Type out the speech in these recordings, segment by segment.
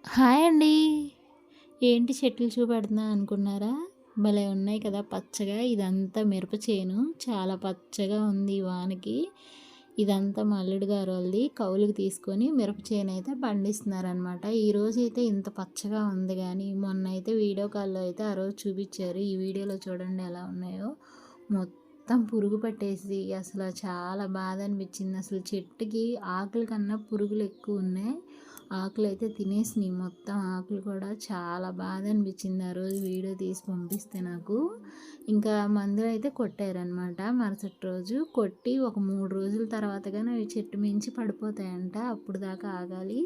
Hi అండి. ఏంటి చెట్లు చూపెడుతున్నా అనుకున్నారా? భలే ఉన్నాయి కదా పచ్చగా. ఇదంతా మిరప చేను. చాలా పచ్చగా ఉంది ఈ వానకి. ఇదంతా మా అల్లుడు గారోళ్ళది. కౌలుకి తీసుకొని మిరప చేను అయితే పండిస్తున్నారనమాట. ఈరోజైతే ఇంత పచ్చగా ఉంది గానీ, మొన్నైతే వీడియో కాల్‌లో అయితే ఆ రోజు చూపిచ్చారు. ఈ వీడియోలో చూడండి ఎలా ఉన్నాయో. మొత్తం పురుగు పట్టేసి అసల చాలా బాధ అనిపించింది. అసలు చెట్టుకి ఆకుల కన్నా పురుగులు ఎక్కువున్నాయి. ఆకులైతే తినేసినాయి మొత్తం. ఆకులు కూడా చాలా బాధ అనిపించింది ఆ రోజు వీడియో తీసి పంపిస్తే నాకు. ఇంకా మందులైతే కొట్టారనమాట. మరుసటి రోజు కొట్టి ఒక 3 రోజుల తర్వాత గాని అవి చెట్టు మించి పడిపోతాయంట. అప్పుడు దాకా ఆగాలి.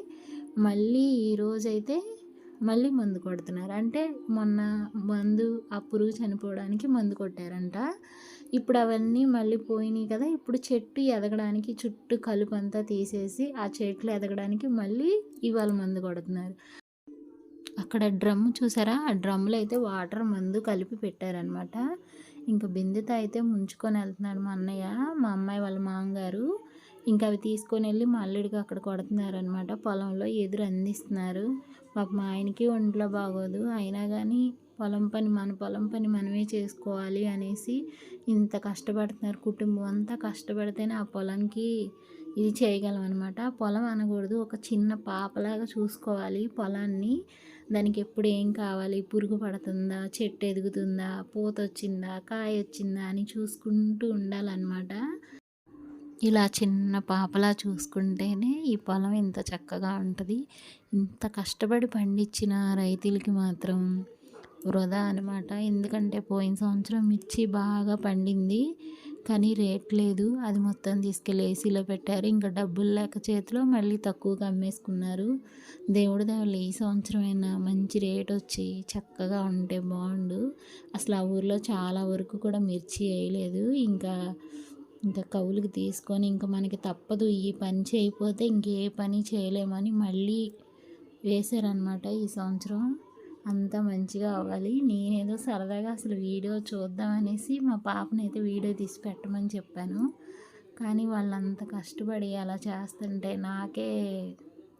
మళ్ళీ ఈరోజైతే మళ్ళీ మందు కొడుతున్నారు. అంటే మొన్న మందు ఆ పురుగు చనిపోవడానికి మందు కొట్టారంట. ఇప్పుడు అవన్నీ మళ్ళీ పోయినాయి కదా! ఇప్పుడు చెట్టు ఎదగడానికి చుట్టూ కలుపంతా తీసేసి ఆ చెట్లు ఎదగడానికి మళ్ళీ ఇవాళ మందు కొడుతున్నారు. అక్కడ డ్రమ్ చూసారా? ఆ డ్రమ్‌లో అయితే వాటర్ మందు కలిపి పెట్టారనమాట. ఇంక బిందెతో అయితే ముంచుకొని వెళ్తున్నాడు మా అన్నయ్య, మా అమ్మాయి వాళ్ళ మామగారు. ఇంకా అవి తీసుకొనెళ్ళి మా అల్లుడికి అక్కడ కొడుతున్నారనమాట. పొలంలో ఎదురు అందిస్తున్నారు. పాపం మా ఆయనకి ఒంట్లో బాగోదు. అయినా గానీ మన పొలం పని మనమే చేసుకోవాలి అనేసి ఇంత కష్టపడుతున్నారు. కుటుంబం అంతా కష్టపడితేనే ఆ పొలంకి ఇది చేయగలం అనమాట. పొలం అనకూడదు, ఒక చిన్న పాపలాగా చూసుకోవాలి పొలాన్ని. దానికి ఎప్పుడు ఏం కావాలి, పురుగు పడుతుందా, చెట్టు ఎదుగుతుందా, పూత వచ్చిందా, కాయ వచ్చిందా అని చూసుకుంటూ ఉండాలన్నమాట. ఇలా చిన్న పాపలా చూసుకుంటేనే ఈ పొలం ఇంత చక్కగా ఉంటుంది. ఇంత కష్టపడి పండించిన రైతులకి మాత్రం వృధా అనమాట. ఎందుకంటే పోయిన సంవత్సరం మిర్చి బాగా పండింది, కానీ రేట్ లేదు. అది మొత్తం తీసుకెళ్ళి ఏసీలో పెట్టారు. ఇంకా డబ్బులు లేక చేతిలో మళ్ళీ తక్కువగా అమ్మేసుకున్నారు. దేవుడి దయ వల్ల ఈ సంవత్సరమైనా మంచి రేట్ వచ్చి చక్కగా ఉంటే బాగుండు. అసలు ఆ ఊర్లో చాలా వరకు కూడా మిర్చి వేయలేదు. ఇంకా కవులుకి తీసుకొని ఇంకా మనకి తప్పదు, ఈ పని చేయకపోతే ఇంకే పని చేయలేమని మళ్ళీ వేశారనమాట ఈ సంవత్సరం. అంతా మంచిగా అవ్వాలి. నేనేదో సరదాగా అసలు వీడియో చూద్దామనేసి మా పాపనైతే వీడియో తీసి పెట్టమని చెప్పాను. కానీ వాళ్ళంత కష్టపడి అలా చేస్తుంటే నాకే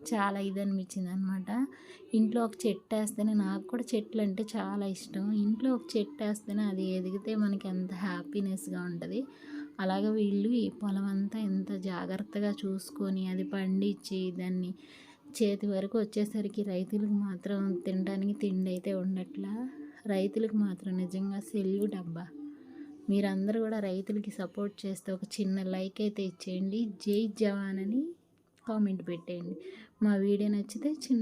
చాలా ఇదనిపించింది అనమాట. ఇంట్లో ఒక చెట్టు వేస్తేనే, నాకు కూడా చెట్లు అంటే చాలా ఇష్టం. ఇంట్లో ఒక చెట్టు వేస్తేనే అది ఎదిగితే మనకి ఎంత హ్యాపీనెస్గా ఉంటుంది. అలాగే వీళ్ళు ఈ పొలం అంతా ఎంత జాగ్రత్తగా చూసుకొని అది పండించి దాన్ని చేతి వరకు వచ్చేసరికి రైతులకు మాత్రం తినడానికి తిండి అయితే ఉండట్లా. రైతులకు మాత్రం నిజంగా సెల్యూట్ అబ్బా. మీరందరూ కూడా రైతులకి సపోర్ట్ చేస్తే ఒక చిన్న లైక్ అయితే ఇచ్చేయండి. జై జవాన్ అని కామెంట్ పెట్టేయండి. మా వీడియో నచ్చితే